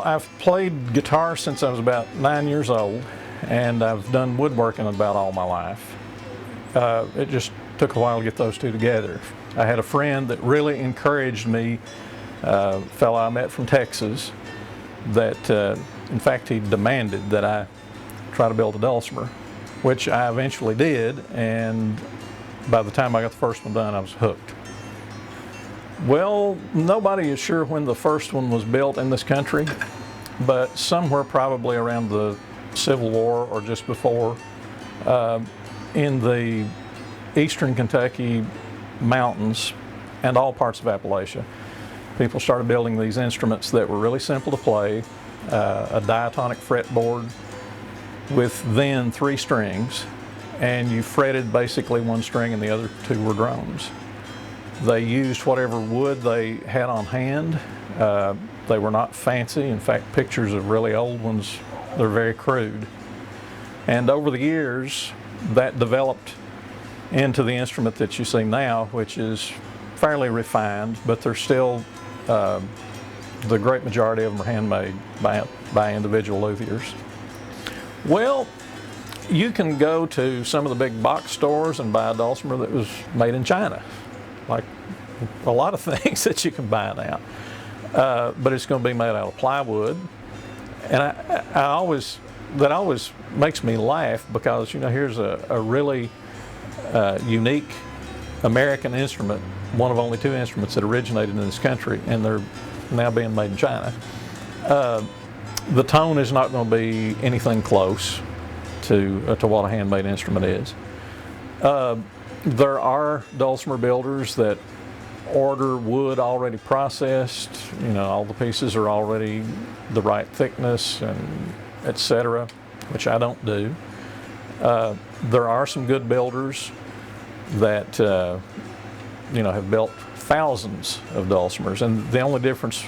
I've played guitar since I was about 9 years old, and I've done woodworking about all my life. It just took a while to get those two together. I had a friend that really encouraged me, a fellow I met from Texas, that in fact he demanded that I try to build a dulcimer, which I eventually did, and by the time I got the first one done, I was hooked. Well, nobody is sure when the first one was built in this country, but somewhere probably around the Civil War or just before, in the eastern Kentucky mountains and all parts of Appalachia, people started building these instruments that were really simple to play, a diatonic fretboard with then 3 strings, and you fretted basically one string and the other 2 were drones. They used whatever wood they had on hand. They were not fancy. In fact, pictures of really old ones, they're very crude. And over the years, that developed into the instrument that you see now, which is fairly refined, but they're still, the great majority of them are handmade by individual luthiers. Well, you can go to some of the big box stores and buy a dulcimer that was made in China, like a lot of things that you can buy now. But it's going to be made out of plywood, and that always makes me laugh, because here's a really unique American instrument, one of only 2 instruments that originated in this country, and they're now being made in China. The tone is not going to be anything close to what a handmade instrument is. There are dulcimer builders that order wood already processed. All the pieces are already the right thickness and etc., which I don't do. There are some good builders that have built thousands of dulcimers, and the only difference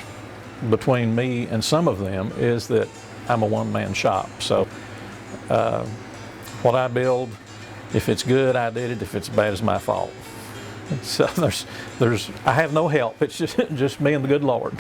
between me and some of them is that I'm a one-man shop. So what I build, if it's good, I did it. If it's bad, it's my fault. So I have no help. It's just me and the good Lord.